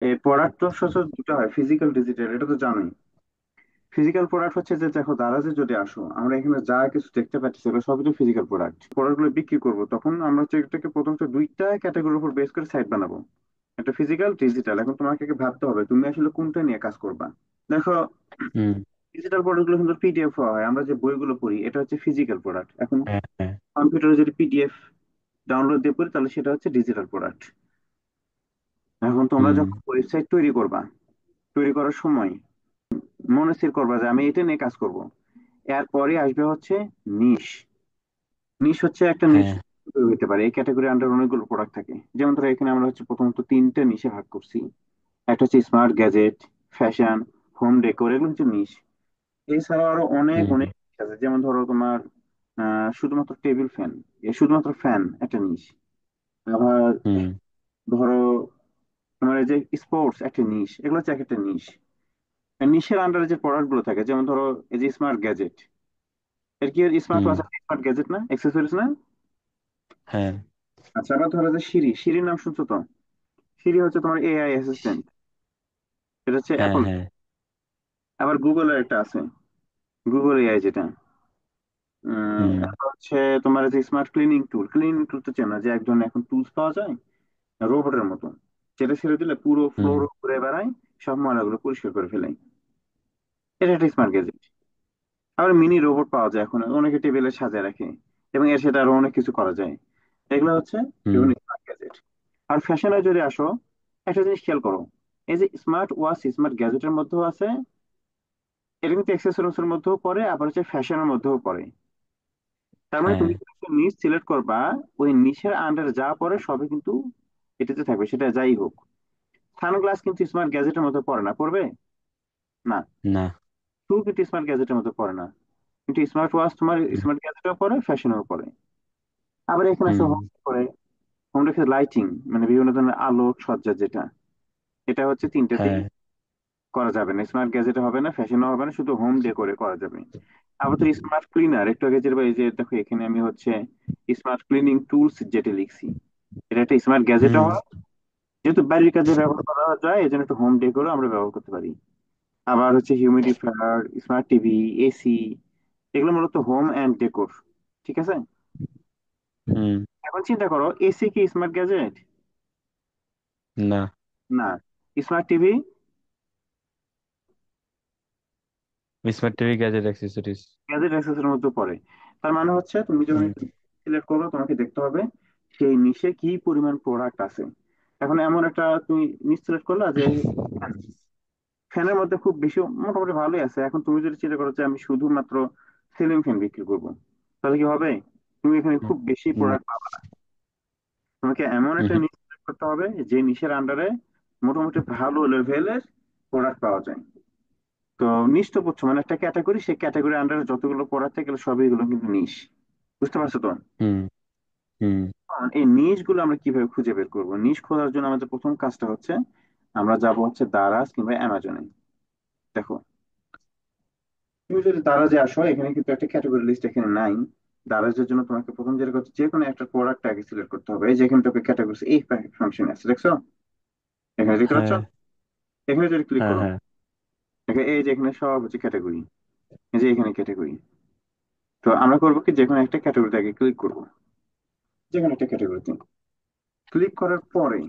এই প্রোডাক্ট তো সচরাচর দুটো হয়, ফিজিক্যাল ডিজিটাল, এটা তো জানোই। ফিজিক্যাল প্রোডাক্ট হচ্ছে যে দেখো দারাজে যদি আসো, আমরা এখানে যা কিছু দেখতে পাচ্ছি সেগুলো সবই তো ফিজিক্যাল প্রোডাক্ট। প্রোডাক্ট গুলো বিক্রি করবো, তখন আমরা হচ্ছে এটাকে প্রথমত দুইটা ক্যাটাগরির উপর বেস করে সাইট বানাবো, একটা ফিজিক্যাল ডিজিটাল। এখন তোমাকে কি ভাবতে হবে তুমি আসলে কোনটা নিয়ে কাজ করবা। দেখো, হুম। ডিজিটাল প্রোডাক্ট গুলো কিন্তু পিডিএফ হয়, আমরা যে বইগুলো পড়ি এটা হচ্ছে ফিজিক্যাল প্রোডাক্ট। এখন হ্যাঁ, হ্যাঁ। কম্পিউটারে যদি পিডিএফ ডাউনলোড দিয়ে পড়ি তাহলে সেটা হচ্ছে ডিজিটাল প্রোডাক্ট। এখন তোমরা হুম। যখন ওয়েবসাইট তৈরি করবা, তৈরি করার সময় মনে স্থির করবা যে আমি এটা নিয়ে কাজ করব। এরপরে আসবে হচ্ছে নিশ। নিশ হচ্ছে একটা নিশ হ্যাঁ। হতে পারে, এই ক্যাটাগরি আন্ডার অনেকগুলো প্রোডাক্ট থাকে। যেমন ধরো এখানে আমরা হচ্ছে প্রথমত তিনটে নিশে ভাগ করছি। একটা হচ্ছে smart gadget, fashion, home decor, এগুলো হচ্ছে নিশ। এছাড়াও আরো অনেক হুম। অনেক niche আছে। যেমন ধরো তোমার শুধুমাত্র টেবিল ফ্যান, শুধুমাত্র ফ্যান একটা নিশ। আবার হুম। ধরো তোমার এই যে স্পোর্টস একটা নিশ, এগুলো হচ্ছে এক একটা নিশ। নিশের আন্ডারে যে প্রোডাক্ট গুলো থাকে, যেমন ধরো এই যে স্মার্ট গ্যাজেট, এর কি smart hmm. Watch smart gadget না, অ্যাক্সেসরিজ না? হ্যাঁ, আচ্ছা, আবার ধরো যে সিঁড়ি, সিঁড়ির নাম শুনছো তো? সিঁড়ি হচ্ছে তোমার এআই অ্যাসিস্ট্যান্ট, এটা হচ্ছে হ্যাঁ। অ্যাপল। হ্যাঁ। আবার গুগলের একটা আছে, গুগল এআই যেটা। হুম। তারপর হচ্ছে তোমার যে স্মার্ট ক্লিনিং টুল, ক্লিনিং টুল তো চেনো, যে এক ধরনের এখন টুলস পাওয়া যায় রোবটের মতো, যেটা ছেড়ে দিলে পুরো হুম। ফ্লোর ঘুরে বেড়ায়, সব ময়লাগুলো পরিষ্কার করে ফেলে। এটা একটা স্মার্ট গ্যাজেট। আবার মিনি রোবট পাওয়া যায় এখন, অনেকে টেবিলে সাজায় রাখে, এবং এর সাথে আরো অনেক কিছু করা যায়। এগুলো হচ্ছে হুম। বিভিন্ন স্মার্ট গ্যাজেট। আর ফ্যাশনে যদি আসো, একটা জিনিস খেয়াল করো, এই যে স্মার্ট ওয়াচ স্মার্ট গ্যাজেটের মধ্যেও আছে, এটা কিন্তু অ্যাক্সেসরিজ এর মধ্যেও পড়ে, আবার হচ্ছে ফ্যাশনের মধ্যেও পড়ে। তার মানে হ্যাঁ। তুমি একটা নিশ সিলেক্ট করবা, ওই নিশের আন্ডারে যা পড়ে সবই কিন্তু এটাতে থাকবে, সেটা যাই হোক। সানগ্লাস কিন্তু স্মার্ট গ্যাজেটের মধ্যে পড়ে না, পড়বে না। না। শু কিন্তু স্মার্ট গ্যাজেটের মধ্যে পড়ে না, কিন্তু স্মার্ট ওয়াচ তোমার হুম। স্মার্ট গ্যাজেটেও পড়ে, ফ্যাশনেও পড়ে। আবার এখানে আসলে হুম। হোম করে, হোম রেখে লাইটিং, মানে বিভিন্ন ধরনের আলো সজ্জা যেটা, এটা হচ্ছে তিনটাতেই হ্যাঁ। করা যাবে না, স্মার্ট গ্যাজেটে হবে না, ফ্যাশনও হবে না, শুধু হোম ডেকোরে করা যাবে। আবার তো স্মার্ট ক্লিনার, একটু আগে যেটা এই যে দেখো এখানে আমি হচ্ছে স্মার্ট ক্লিনিং টুলস যেটা লিখছি, এটা একটা স্মার্ট গ্যাজেটও হুম। হয়, যেহেতু বাড়ির কাজে ব্যবহার করা যায় এই জন্য একটা হোম ডেকোরও আমরা ব্যবহার করতে পারি। আবার হচ্ছে হিউমিডিফায়ার, স্মার্ট টিভি, এসি, এগুলো মূলত হোম অ্যান্ড ডেকোর। ঠিক আছে। হুম। এখন চিন্তা করো, এসি কি স্মার্ট গ্যাজেট? না। না। Smart TV smart TV gadget accessories. Gadget অ্যাক্সেসের মধ্যে পড়ে। তার মানে হচ্ছে তুমি যখন হুম। সিলেক্ট করবে তোমাকে দেখতে হবে সেই নিশে কি পরিমাণ প্রোডাক্ট আছে। এখন এমন একটা তুমি নিশ সিলেক্ট করলা যে ফ্যানের মধ্যে খুব বেশি মোটামুটি ভালোই আছে, এখন তুমি যদি চিন্তা করো যে আমি শুধুমাত্র সিলিং ফ্যান বিক্রি করবো, তাহলে কি হবে? তুমি এখানে হুম। খুব বেশি না। প্রোডাক্ট পাবে না। তোমাকে এমন একটা হুম। নিশ সিলেক্ট করতে হবে যে নিশের আন্ডারে মোটামুটি ভালো লেভেলের প্রোডাক্ট পাওয়া যায়। তো নিশ তো বুঝছো, মানে একটা ক্যাটাগরি, সেই ক্যাটাগরি আন্ডারে যতগুলো প্রোডাক্ট থাকে এগুলো সবই, এগুলো কিন্তু নিশ। বুঝতে পারছো তো? হুম। হুম। এখন এই নিশ গুলো আমরা কিভাবে খুঁজে বের করবো? নিশ খোঁজার জন্য আমাদের প্রথম কাজটা হচ্ছে আমরা যাব হচ্ছে দারাজ কিংবা অ্যামাজনে। দেখো, তুমি যদি দারাজে আসো, এখানে কিন্তু একটা ক্যাটাগরি লিস্ট এখানে নাই। দারাজের জন্য তোমাকে প্রথম যেটা করতে, যে কোনো একটা প্রোডাক্ট আগে সিলেক্ট করতে হবে। এই যে এখানে তোকে ক্যাটাগরি এই ফাংশন আছে, দেখছো? এখানে দেখতে পাচ্ছ? হ্যাঁ। এখানে যদি ক্লিক হ্যাঁ। করো, হ্যাঁ। দেখো এই যে এখানে সব হচ্ছে ক্যাটাগরি, এই যে এখানে ক্যাটাগরি। তো আমরা করবো কি, যে কোনো একটা ক্যাটাগরিতে আগে ক্লিক করবো, যে কোনো একটা ক্যাটাগরিতে ক্লিক করার পরে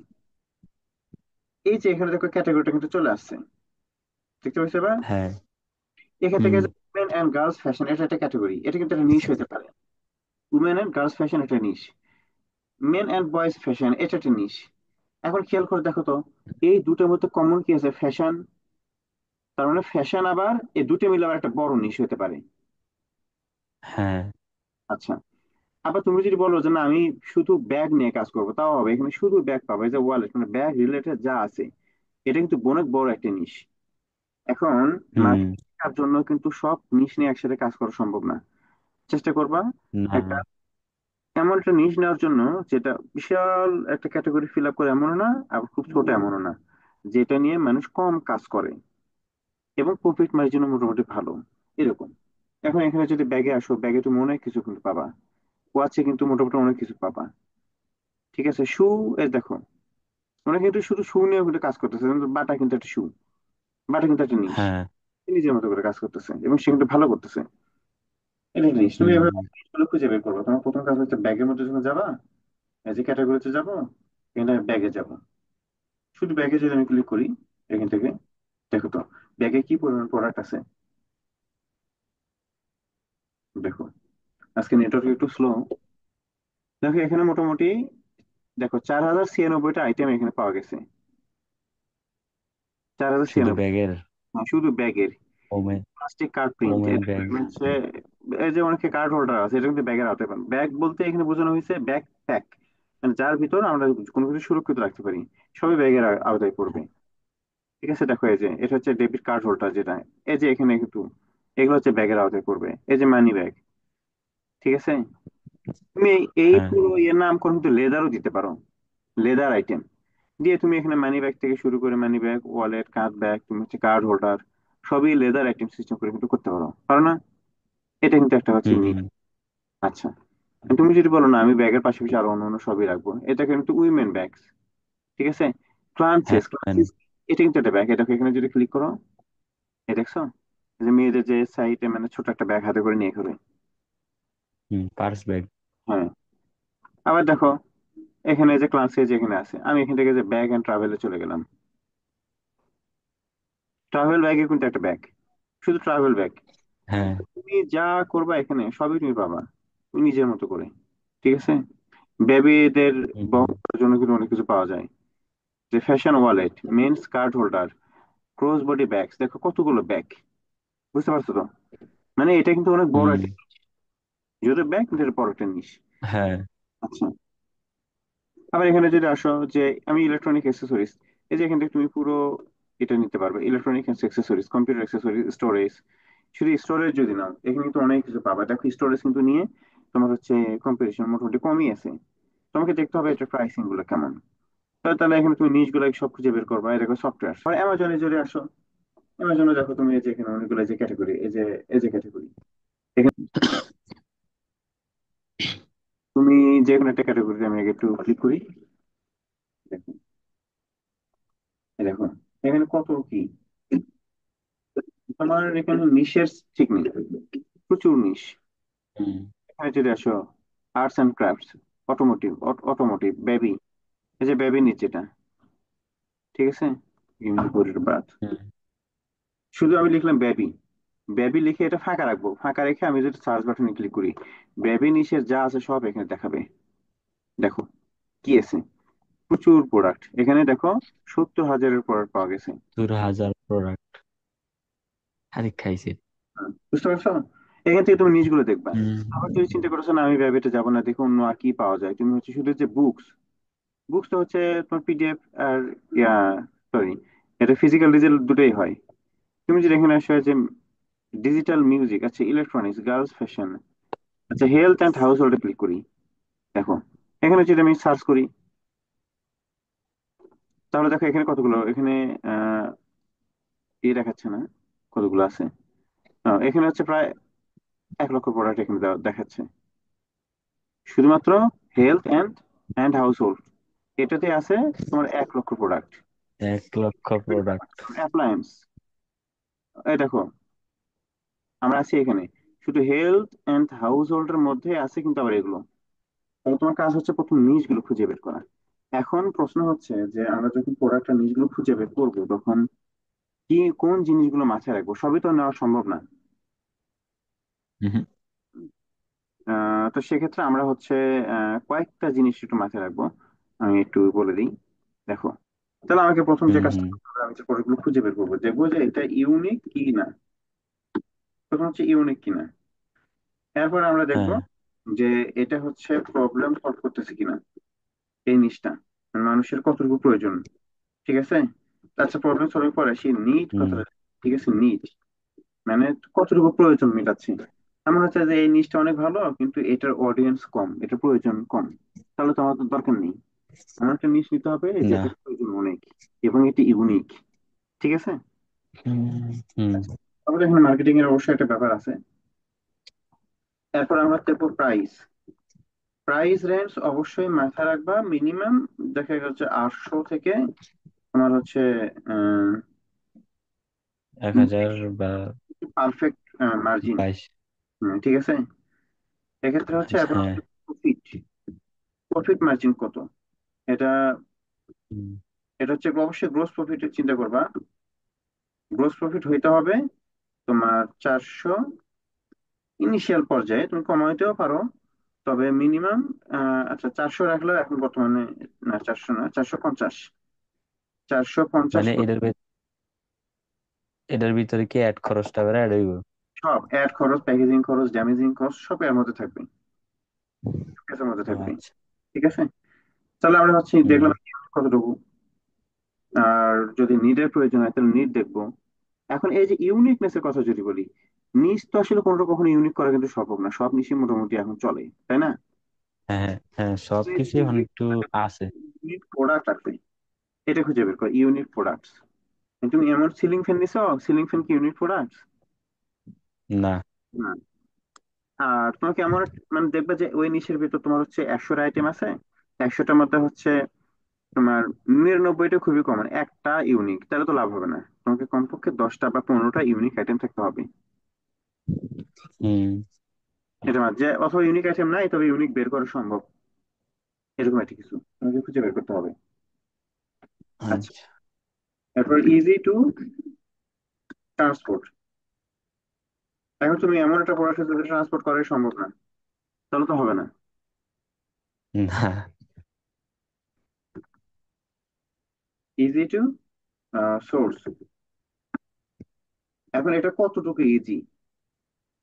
এই যে এখানে দেখো ক্যাটাগরিটা কিন্তু চলে আসছে, দেখতে পাচ্ছ এবার? হ্যাঁ। এখান থেকে হুম। উমেন অ্যান্ড গার্লস ফ্যাশন, এটা একটা ক্যাটাগরি, এটা কিন্তু একটা নিশ হতে পারে। উমেন অ্যান্ড গার্লস ফ্যাশন এটা নিশ। মেন অ্যান্ড বয়েজ ফ্যাশন এটা একটা নিশ। এখন খেয়াল করে দেখো তো, এই দুটোর মধ্যে কমন কি আছে? ফ্যাশন। তার মানে ফ্যাশন আবার এই দুটো মিলে আবার একটা বড় নিশ হতে পারে। হ্যাঁ। আচ্ছা, আবার তুমি যদি বলো যে না আমি শুধু ব্যাগ নিয়ে কাজ করবো, তাও হবে, এখানে শুধু ব্যাগ পাবে, এই যে ওয়ালেট, মানে ব্যাগ রিলেটেড যা আছে, এটা কিন্তু অনেক বড় একটা নিশ। এখন হুম। মার্কেটিং জন্য কিন্তু সব নিশ নিয়ে একসাথে কাজ করা সম্ভব না। চেষ্টা করবা না। একটা এমন একটা নিশ নেওয়ার জন্য যেটা বিশাল একটা ক্যাটাগরি ফিল আপ করে এমনও না, আবার খুব ছোট এমনও না, যেটা নিয়ে মানুষ কম কাজ করে এবং প্রফিট মার্জিনও মোটামুটি ভালো, এরকম। এখন এখানে যদি ব্যাগে আসো, ব্যাগে তুমি অনেক কিছু কিন্তু পাবা, ওয়াচে কিন্তু মোটামুটি অনেক কিছু পাবা। ঠিক আছে, শু, এর দেখো ওরা কিন্তু শুধু শু নিয়ে কিন্তু কাজ করতেছে, কিন্তু বাটা কিন্তু একটা শু, বাটা কিন্তু একটা নিশ, হ্যাঁ। নিজের মতো করে কাজ করতেছে এবং সে কিন্তু ভালো করতেছে। এটা জিনিস তুমি এভাবে হুম। জিনিসগুলো খুঁজে বের করবো। তোমার প্রথম কাজ হচ্ছে ব্যাগের মধ্যে যখন যাবা, এই যে ক্যাটাগরিতে যাবো, এখানে ব্যাগে যাবো। শুধু ব্যাগে যদি আমি ক্লিক করি এখান থেকে, দেখো তো ব্যাগে কি পরিমাণ প্রোডাক্ট আছে। দেখো আজকে নেটওয়ার্ক একটু স্লো। দেখো এখানে মোটামুটি, দেখো 4096টা আইটেম এখানে পাওয়া গেছে। চার হাজার শুধু ছিয়ানব্বই ব্যাগের? শুধু ব্যাগের। Women plastic card print, women এটা ব্যাগ। হচ্ছে এই যে অনেকে কার্ড হোল্ডার আছে, এটা কিন্তু ব্যাগের আওতায় পান। ব্যাগ বলতে এখানে বোঝানো হয়েছে ব্যাগ প্যাক, মানে যার ভিতর আমরা কোনো কিছু সুরক্ষিত রাখতে পারি, সবই ব্যাগের আওতায় পড়বে। ঠিক আছে, দেখো এই যে এটা হচ্ছে ডেবিট কার্ড হোল্ডার যেটা, এই যে এখানে কিন্তু এগুলো হচ্ছে ব্যাগের আওতায় পড়বে। এই যে মানি ব্যাগ, ঠিক আছে। তুমি এই হ্যাঁ। পুরো এর নামকরণ কিন্তু লেদারও দিতে পারো, লেদার আইটেম দিয়ে তুমি এখানে মানি ব্যাগ থেকে শুরু করে মানি ব্যাগ, ওয়ালেট, কাঁধ ব্যাগ, তুমি হচ্ছে কার্ড হোল্ডার, সবই লেদার আইটেম সিস্টেম করে কিন্তু করতে পারো, পারো না? এটা কিন্তু একটা হচ্ছে হুম। নিট। আচ্ছা, তুমি যদি বলো না আমি ব্যাগের পাশাপাশি আরো অন্য অন্য সবই রাখবো, এটা কিন্তু উইমেন ব্যাগস, ঠিক আছে। হ্যাঁ ক্লাঞ্চেস, জানি। ক্লাঞ্চেস এটা কিন্তু একটা ব্যাগ, এটাকে এখানে যদি ক্লিক করো, এই দেখছো, এই যে মেয়েদের যে সাইডে মানে ছোট একটা ব্যাগ হাতে করে নিয়ে ঘুরে। হুম, পার্স ব্যাগ। হ্যাঁ, আবার দেখো এখানে যে ক্লাঞ্চেস যেখানে আছে, আমি এখান থেকে যে ব্যাগ এন্ড ট্রাভেলে চলে গেলাম। ট্রাভেল ব্যাগে কিন্তু একটা ব্যাগ, শুধু ট্রাভেল ব্যাগ। হ্যাঁ। তুমি যা করবা এখানে সবই তুমি পাবা, তুমি নিজের মতো করে, ঠিক আছে। বেবিদের হুম। বহন করার জন্য কিন্তু অনেক কিছু পাওয়া যায়, যে fashion wallet, men's card holder, cross body bags, দেখো কতগুলো ব্যাগ, বুঝতে পারছো তো? মানে এটা কিন্তু অনেক বড় হুম। একটা, যেহেতু ব্যাগ কিন্তু এটা বড় একটা জিনিস। হ্যাঁ। আচ্ছা, আবার এখানে যদি আসো যে আমি ইলেকট্রনিক অ্যাক্সেসরিজ, এই যে এখান থেকে তুমি পুরো এটা নিতে পারবে, electronic accessories, computer accessories, storage. শুধু স্টোরেজ যদি নাও এখানে কিন্তু অনেক কিছু পাবা। দেখো স্টোরেজ কিন্তু নিয়ে তোমার হচ্ছে কম্পিটিশন মোটামুটি কমই আছে। তোমাকে দেখতে হবে এটা প্রাইসিং গুলো কেমন। তাহলে তাহলে এখানে তুমি নিচ গুলো সব খুঁজে বের করবা। এরকম সফটওয়্যার আর অ্যামাজনে যদি আসো, অ্যামাজনে দেখো তুমি এই যে এখানে অনেকগুলো যে ক্যাটাগরি, এই যে ক্যাটাগরি, এখানে তুমি যে কোনো একটা ক্যাটাগরিতে আমি আগে একটু ক্লিক করি। দেখো, এই দেখো এখানে কত কি, তোমার এখানে নিশের ঠিক নেই, প্রচুর নিশ। হুম। এখানে যদি আসো arts and crafts, automotive, automotive, baby, এই যে বেবি নিচ যেটা, ঠিক আছে, বাদ। হুম। শুধু আমি লিখলাম বেবি, বেবি লিখে এটা ফাঁকা রাখবো, ফাঁকা রেখে আমি যদি সার্চ বাটনে ক্লিক করি, বেবি নিশের যা আছে সব এখানে দেখাবে। দেখো কি আছে, প্রচুর প্রোডাক্ট এখানে দেখো, 70,000-এর প্রোডাক্ট পাওয়া গেছে। 7000 প্রোডাক্ট? আরে খাইছে। বুঝতে পারছো? এখান থেকে তুমি নিচগুলো দেখবা। হুম। আবার যদি চিন্তা করছো না আমি বেবিতে যাবো না, দেখো অন্য আর কি পাওয়া যায়, তুমি হচ্ছে শুধু যে বুকস, বুকসটা হচ্ছে তোমার পিডিএফ আর ইয়া, সরি, এটা ফিজিক্যাল ডিজিটাল দুটোই হয়। তুমি যদি এখানে আসো যে ডিজিটাল মিউজিক, আচ্ছা ইলেকট্রনিক্স, গার্লস ফ্যাশন, আচ্ছা হেলথ অ্যান্ড হাউস হোল্ডে ক্লিক করি। দেখো এখানে যদি আমি সার্চ করি, তাহলে দেখো এখানে কতগুলো, এখানে আহ ইয়ে দেখাচ্ছে না কতগুলো আছে। এখানে হচ্ছে প্রায় 1 লক্ষ প্রোডাক্ট এখানে দেখাচ্ছে, শুধুমাত্র health and and house hold এটাতে আছে তোমার 1 লক্ষ প্রোডাক্ট। 1 লক্ষ প্রোডাক্ট? অ্যাপ্লায়েন্স, এই দেখো আমরা আছি এখানে, শুধু হেলথ অ্যান্ড হাউস হোল্ডের মধ্যে আছে কিন্তু আবার এগুলো। তাহলে তোমার কাজ হচ্ছে প্রথম নিশগুলো খুঁজে বের করা। এখন প্রশ্ন হচ্ছে যে আমরা যখন প্রোডাক্টের নিশগুলো খুঁজে বের করবো, তখন কি কোন জিনিসগুলো মাথায় রাখবো, সবই তো নেওয়া সম্ভব না। হুম। তো সেক্ষেত্রে আমরা হচ্ছে কয়েকটা জিনিস একটু মাথায় রাখবো, আমি একটু বলে দিই। দেখো, তাহলে আমাকে প্রথম যে হুম। কাজটা হুম। করতে হবে, আমি যে প্রোডাক্টগুলো খুঁজে বের করবো, দেখবো যে এটা ইউনিক কি না। প্রথম হচ্ছে ইউনিক কিনা, এরপর আমরা দেখবো হ্যাঁ। যে এটা হচ্ছে প্রবলেম সলভ করতেছে কিনা, এই জিনিসটা মানে মানুষের কতটুকু প্রয়োজন, ঠিক আছে। আচ্ছা, প্রবলেম সলভ পরে সেই নিড হুম। কথাটা, ঠিক আছে, নিড মানে কতটুকু প্রয়োজন মেটাচ্ছি। এমন হচ্ছে যে এই নিডটা অনেক ভালো কিন্তু এটার অডিয়েন্স কম, এটার প্রয়োজন কম, তাহলে তো আমার তো দরকার নেই। আমার একটা নিশ নিতে হবে না। যেটার প্রয়োজন অনেক এবং এটি ইউনিক, ঠিক আছে। হুম। হুম। আচ্ছা, তারপরে এখানে মার্কেটিং এর অবশ্যই একটা ব্যাপার আছে। এরপর আমরা দেখবো প্রাইস, প্রাইস রেঞ্জ অবশ্যই মাথায় রাখবা, মিনিমাম দেখা যাচ্ছে 800 থেকে তোমার হচ্ছে এক হাজার বা পারফেক্ট মার্জিন। 22। ঠিক আছে। এক্ষেত্রে হচ্ছে 22, এরপর হ্যাঁ। হচ্ছে প্রফিট। প্রফিট মার্জিন কত? এটা হুম। এটা হচ্ছে অবশ্যই গ্রোস প্রফিটের চিন্তা করবা। গ্রোস প্রফিট হইতে হবে তোমার 400। ইনিশিয়াল পর্যায়ে তুমি কমাইতেও পারো, তবে মিনিমাম আচ্ছা 400 রাখলেও এখন বর্তমানে, না 400 না, 450। 450 মানে এটার ভিতরে কি অ্যাড খরচটা করে অ্যাড হইব? সব অ্যাড খরচ, প্যাকেজিং খরচ, ড্যামেজিং খরচ সব এর মধ্যে থাকবে, এর মধ্যে থাকবে। আচ্ছা। ঠিক আছে। তাহলে আমরা হচ্ছে হুম। দেখলাম কতটুকু। আর যদি নিডের প্রয়োজন হয় তাহলে নিড দেখবো। এখন এই যে ইউনিকনেস এর কথা যদি বলি, নিশ তো আসলে কোনোটা কখনো ইউনিক করা কিন্তু সম্ভব না, সব নিশই মোটামুটি এখন চলে, তাই না? হ্যাঁ, হ্যাঁ, হ্যাঁ, সবকিছু এখন একটু আছে। ইউনিক প্রোডাক্ট আছে, এটা খুঁজে বের করো, ইউনিক প্রোডাক্টস। তুমি এমন সিলিং ফ্যান নিছো, সিলিং ফ্যান কি ইউনিক প্রোডাক্টস? না। না। আর তোমাকে এমন মানে দেখবে যে ওই নিশের ভিতর তোমার হচ্ছে 100টা আইটেম আছে, 100টার মধ্যে হচ্ছে তোমার 99টা খুবই কমন, একটা ইউনিক, তাহলে তো লাভ হবে না। তোমাকে কমপক্ষে 10টা বা 15টা ইউনিক আইটেম থাকতে হবে। হুম। এটা যে অথবা ইউনিক আইটেম নাই তবে ইউনিক বের করা সম্ভব, এরকম একটা কিছু তোমাকে খুঁজে বের করতে হবে। আচ্ছা। আচ্ছা। এরপর ইজি টু ট্রান্সপোর্ট। এখন তুমি এমন একটা প্রোডাক্ট যেটা ট্রান্সপোর্ট করাই সম্ভব না, তাহলে তো হবে না। না। Easy to source. এখন এটা কতটুকু ইজি?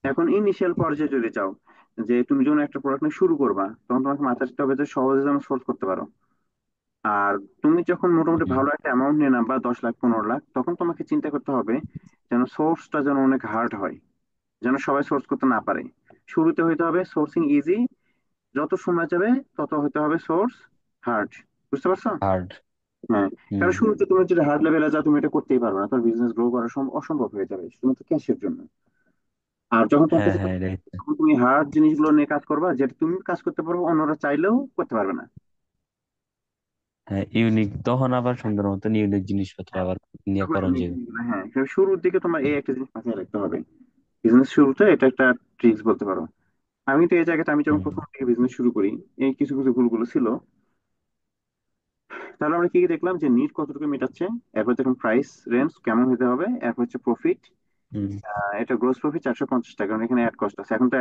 এখন ইনিশিয়াল পর্যায়ে যদি চাও যে তুমি যখন একটা প্রোডাক্ট নিয়ে শুরু করবা, তখন তোমাকে মাথায় রাখতে হবে যে সহজে যেন সোর্স করতে পারো। আর তুমি যখন মোটামুটি হুম। ভালো একটা অ্যামাউন্ট নিয়ে নামবা, 10 লাখ 15 লাখ, তখন তোমাকে চিন্তা করতে হবে যেন সোর্সটা যেন অনেক হার্ড হয়, যেন সবাই সোর্স করতে না পারে। শুরুতে হইতে হবে সোর্সিং ইজি, যত সময় যাবে তত হইতে হবে সোর্স হার্ড। বুঝতে পারছো? হার্ড। হ্যাঁ। হুম। কারণ শুরুতে তুমি যদি হার্ড লেভেলে যাও তুমি এটা করতেই পারবে না, তোমার বিজনেস গ্রো করা অসম্ভব হয়ে যাবে শুধুমাত্র ক্যাশের জন্য। আর যখন তোমার হ্যাঁ, কাছে হ্যাঁ, এটাই তো। তখন তুমি হার্ড জিনিসগুলো নিয়ে কাজ করবা, যেটা তুমি কাজ করতে পারবো অন্যরা চাইলেও করতে পারবে না। হ্যাঁ, ইউনিক তখন আবার সুন্দর মতন ইউনিক জিনিসপত্র আবার নিয়ে তখন করণ unique যাবে। জিনিসগুলো, হ্যাঁ, কিন্তু শুরুর দিকে তোমার এই একটা জিনিস মাথায় রাখতে হবে। বিজনেস শুরুতে এটা একটা ট্রিক্স বলতে পারো। আমি তো এই জায়গাটা, আমি যখন হুম। প্রথম থেকে বিজনেস শুরু করি, এই কিছু কিছু ভুলগুলো ছিল। তাহলে আমরা কি কি দেখলাম, যে নিড কতটুকু মেটাচ্ছে, এরপর দেখুন প্রাইস রেঞ্জ কেমন হতে হবে, এরপর হচ্ছে প্রফিট। হুম। এটা গ্রোস প্রফিট 450 টাকা, কারণ এখানে অ্যাড কস্ট আছে এখন তো।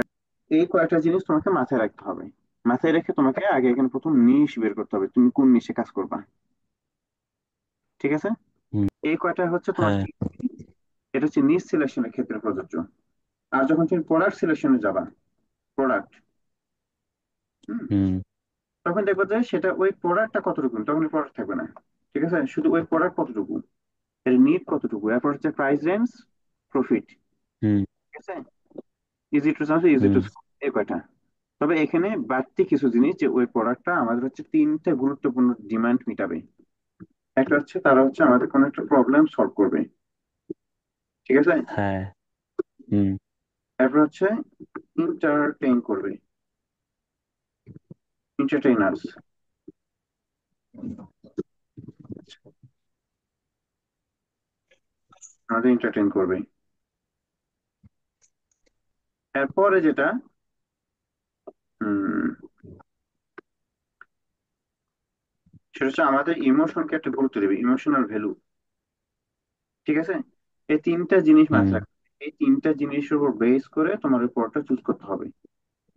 এই কয়েকটা জিনিস তোমাকে মাথায় রাখতে হবে। মাথায় রেখে তোমাকে আগে এখানে প্রথম নিশ বের করতে হবে, তুমি কোন নিশে কাজ করবা। ঠিক আছে। হুম। এই কয়টা হচ্ছে তোমার হ্যাঁ। কি, এটা হচ্ছে নিশ সিলেকশনের ক্ষেত্রে প্রযোজ্য। আর যখন তুমি প্রোডাক্ট সিলেকশনে যাবা, প্রোডাক্ট, হুম। তখন দেখবে যে সেটা ওই প্রোডাক্টটা কতটুকু, তখন প্রোডাক্ট থাকবে না। ঠিক আছে, শুধু ওই প্রোডাক্ট কতটুকু, এর নিড কতটুকু, এরপর হচ্ছে প্রাইস রেঞ্জ, প্রফিট। হুম। ঠিক আছে। Easy to chance, easy to, হুম। এই কয়টা। তবে এখানে বাড়তি কিছু জিনিস, যে ওই প্রোডাক্টটা আমাদের হচ্ছে তিনটা গুরুত্বপূর্ণ ডিমান্ড মিটাবে। একটা হচ্ছে তারা হচ্ছে আমাদের কোনো একটা প্রবলেম সলভ করবে। ঠিক আছে। হ্যাঁ। হুম। তারপর হচ্ছে এন্টারটেইন করবে, এন্টারটেইনার্স, আমাদের এন্টারটেইন করবে। এরপরে যেটা, উম, সেটা হচ্ছে আমাদের ইমোশনকে একটা গুরুত্ব দেবে, ইমোশনাল ভ্যালু। ঠিক আছে। এই তিনটা জিনিস হুম। মাথায় রাখবে। এই তিনটা জিনিসের উপর বেস করে তোমার ওই প্রোডাক্টটা চুজ করতে হবে।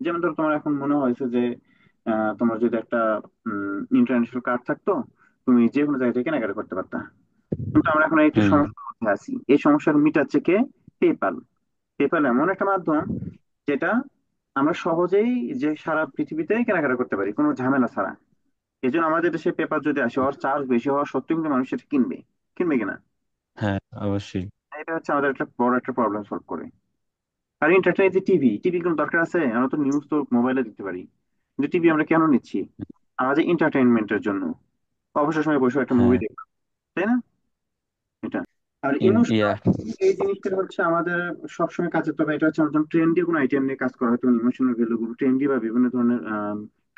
যেমন ধরো তোমার এখন মনে হয়েছে যে তোমার যদি একটা ইন্টারন্যাশনাল কার্ড থাকতো, তুমি যে কোনো জায়গা থেকে কেনাকাটা করতে পারতা। কিন্তু আমরা এখন একটু হুম। সমস্যার মধ্যে আছি, এই সমস্যার মিটাচ্ছে কে? পেপাল। পেপাল এমন একটা মাধ্যম যেটা আমরা সহজেই যে সারা পৃথিবীতে কেনাকাটা করতে পারি কোনো ঝামেলা ছাড়া। এই জন্য আমাদের দেশে পেপার যদি আসে, ওর চার্জ বেশি হওয়া সত্ত্বেও কিন্তু মানুষ সেটা কিনবে, কিনবে কিনা। হ্যাঁ, অবশ্যই। এটা হচ্ছে আমাদের একটা বড় একটা প্রবলেম সলভ করে। আর ইন্টারটেইন, যে টিভি, টিভি কোনো দরকার আছে? আমরা তো নিউজ তো মোবাইলে দেখতে পারি, কিন্তু টিভি আমরা কেন নিচ্ছি? আমাদের এন্টারটেইনমেন্টের জন্য, অবসর সময় বসে একটা মুভি হ্যাঁ। দেখলাম, তাই না? এটা। আর ইয়া। ইমোশনাল, এই জিনিসটা হচ্ছে আমাদের সবসময় কাজে, তবে এটা হচ্ছে আমাদের ট্রেন্ডি কোনো আইটেম নিয়ে কাজ করা হয় তখন ইমোশনাল ভ্যালু গুলো ট্রেন্ডি বা বিভিন্ন ধরনের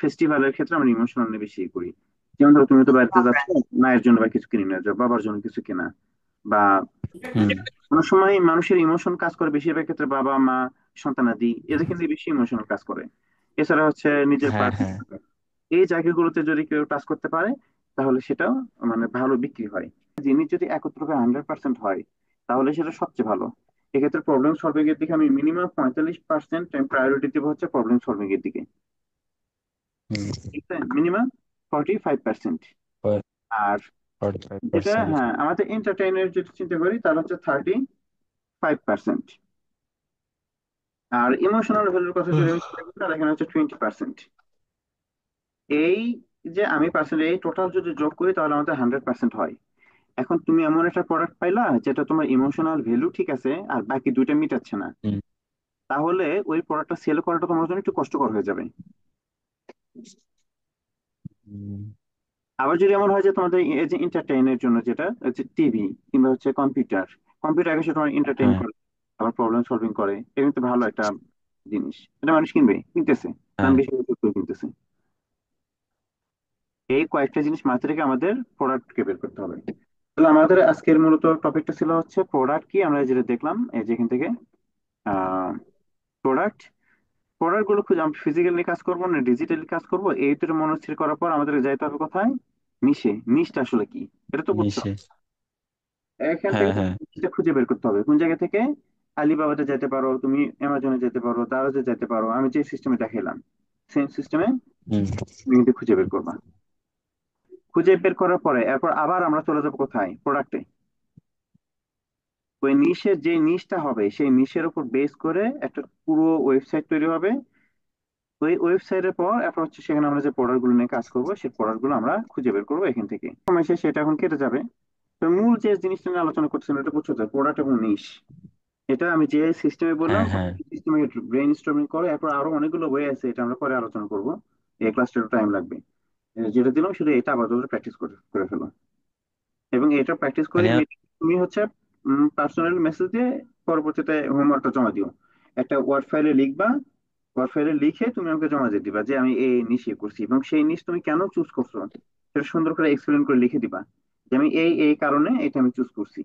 ফেস্টিভ্যালের ক্ষেত্রে আমরা ইমোশনাল নিয়ে বেশি করি। যেমন ধরো তুমি তো বাড়িতে যাচ্ছ, মায়ের জন্য বা কিছু কিনে নিয়ে যাও, বাবার জন্য কিছু কেনা, বা হুম। অনেক সময় মানুষের ইমোশন কাজ করে বেশিরভাগ ক্ষেত্রে বাবা মা সন্তানাদি এদের কিন্তু বেশি ইমোশনাল কাজ করে। এছাড়া হচ্ছে নিজের হ্যাঁ হ্যাঁ। পার্টনার, এই জায়গাগুলোতে যদি কেউ টাচ করতে পারে তাহলে সেটাও মানে ভালো বিক্রি হয়। জিনিস যদি একত্র 100% হয় তাহলে সেটা সবচেয়ে ভালো। এক্ষেত্রে প্রবলেম সলভিং এর দিকে আমি মিনিমাম 45% প্রায়োরিটি দেবো হচ্ছে প্রবলেম সলভিং এর দিকে। হুম। ঠিক আছে, মিনিমাম 45%। আর যেটা 45%। হ্যাঁ আমাদের এন্টারটেইনের যদি চিন্তা করি তাহলে হচ্ছে 35%। আর ইমোশনাল ভ্যালুর কথা যদি আমি চিন্তা করি তাহলে এখানে হচ্ছে 20%। এই যে আমি পার্সেন্ট এই টোটাল যদি যোগ করি তাহলে আমাদের 100% হয়। এখন তুমি এমন একটা প্রোডাক্ট পাইলা যেটা তোমার ইমোশনাল ভ্যালু ঠিক আছে আর বাকি দুইটা মিটাচ্ছে না, হুম। তাহলে ওই প্রোডাক্টটা সেল করাটা তোমার জন্য একটু কষ্টকর হয়ে যাবে। হুম। আবার যদি এমন হয় যে তোমাদের এই যে এন্টারটেইনের জন্য যেটা হচ্ছে টিভি কিংবা হচ্ছে কম্পিউটার, কম্পিউটার আগে তোমার এন্টারটেইন হ্যাঁ করে, আবার প্রবলেম সলভিং করে, এটা কিন্তু ভালো একটা জিনিস, এটা মানুষ কিনবে, কিনতেছে, দাম হ্যাঁ। বেশি হলে কেউ কিনতেছে। এই কয়েকটা জিনিস মাথায় রেখে আমাদের প্রোডাক্টকে বের করতে হবে। তাহলে আমাদের আজকের মূলত টপিকটা ছিল হচ্ছে প্রোডাক্ট কি, আমরা যেটা দেখলাম এই যেখান থেকে প্রোডাক্ট, প্রোডাক্ট গুলো খুঁজে আমরা ফিজিক্যালি কাজ করবো না ডিজিটালি কাজ করবো, এই দুটো মনস্থির করার পর আমাদের যাইতে হবে কোথায়, নিশে, নিশটা আসলে কি এটা তো বুঝতে নিচে। হবে। এখান হ্যাঁ থেকে হ্যাঁ। নিশটা খুঁজে বের করতে হবে কোন জায়গা থেকে। আলিবাবাতে যেতে পারো, তুমি অ্যামাজনে যেতে পারো, দারাজে যেতে পারো, আমি যে সিস্টেমে দেখাইলাম সেম সিস্টেমে হুম। তুমি কিন্তু খুঁজে বের করবা। খুঁজে বের করার পরে এরপর আবার আমরা চলে যাবো কোথায়, প্রোডাক্টে। ওই নিশের যে নিশটা হবে সেই নিশের উপর বেস করে একটা পুরো ওয়েবসাইট তৈরি হবে। ওই ওয়েবসাইটের পর এরপর হচ্ছে সেখানে আমরা যে প্রোডাক্ট গুলো নিয়ে কাজ করবো সেই প্রোডাক্ট গুলো আমরা খুঁজে বের করবো এখান থেকে। সময় শেষে সেটা এখন কেটে যাবে। তো মূল যে জিনিসটা নিয়ে আলোচনা করছিলাম এটা বুঝছো তো, প্রোডাক্ট এবং নিশ। এটা আমি যে সিস্টেমে বললাম হ্যাঁ হ্যাঁ। সিস্টেমে ব্রেন স্টর্মিং করো, এরপর আরো অনেকগুলো ওয়ে আছে, এটা আমরা পরে আলোচনা করবো, এই ক্লাসটা টাইম লাগবে। যেটা দিলাম শুধু এটা আপাতত প্র্যাকটিস করে করে ফেলো। এবং এটা প্র্যাকটিস করে মানে তুমি হচ্ছে পার্সোনাল মেসেজ দিয়ে পরবর্তীতে হোমওয়ার্কটা জমা দিও। একটা ওয়ার্ড ফাইলে লিখবা, ওয়ার্ড ফাইলে লিখে তুমি আমাকে জমা দিয়ে দিবা যে আমি এই নিশ ইয়ে করছি এবং সেই নিশ তুমি কেন চুজ করছো সেটা সুন্দর করে এক্সপ্লেন করে লিখে দিবা যে আমি এই এই কারণে এটা আমি চুজ করছি।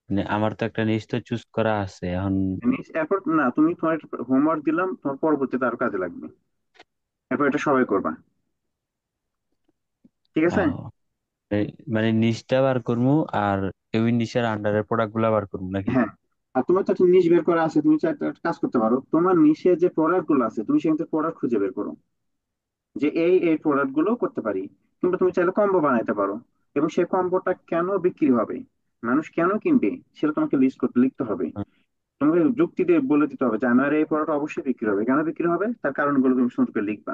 মানে আমার তো একটা নিচ তো চুজ করা আছে এখন। নিশ এরপর না, তুমি তোমার হোমওয়ার্ক দিলাম, তোমার পরবর্তীতে আরো কাজে লাগবে, এরপর এটা সবাই করবা। ঠিক আছে। আহ, মানে নিচটা বার করবো আর ওই নিচের আন্ডারের প্রোডাক্ট গুলা বার করবো নাকি? হ্যাঁ, আর তোমার তো একটা নিশ বের করা আছে, তুমি চাইলে একটা কাজ করতে পারো, তোমার নিশে যে প্রোডাক্ট গুলো আছে তুমি সেখান থেকে প্রোডাক্ট খুঁজে বের করো যে এই এই প্রোডাক্ট গুলো করতে পারি। কিংবা তুমি চাইলে কম্বো বানাইতে পারো এবং সেই কম্বোটা কেন বিক্রি হবে, মানুষ কেন কিনবে সেটা তোমাকে লিস্ট করতে লিখতে হবে। তোমাকে যুক্তি দিয়ে বলে দিতে হবে যে আমার এই প্রোডাক্ট অবশ্যই বিক্রি হবে, কেন বিক্রি হবে তার কারণগুলো তুমি সুন্দর করে লিখবা।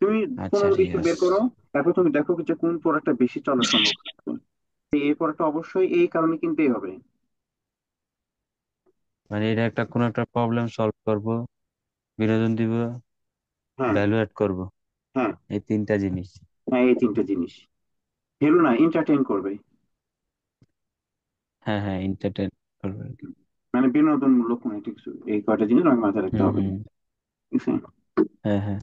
তুমি আচ্ছা 15 ঠিক 20 বের আছে। করো, তারপর তুমি দেখো যে কোন প্রোডাক্টটা বেশি চলার সম্ভাবনা আছে। এই প্রোডাক্টটা অবশ্যই এই কারণে কিনতেই হবে। মানে এটা একটা কোনো একটা প্রবলেম সলভ করব, বিনোদন দিব, হ্যাঁ, ভ্যালু এড করব, হ্যাঁ, এই তিনটা জিনিস। হ্যাঁ, এই তিনটে জিনিস ভ্যালু না এন্টারটেইন করবে। হ্যাঁ হ্যাঁ, এন্টারটেন করবে আর কি। মানে বিনোদনমূলক কোনো একটা কিছু, এই কয়টা জিনিস আমাকে মাথায় রাখতে হুম হবে। হুম। ঠিক আছে। হ্যাঁ হ্যাঁ।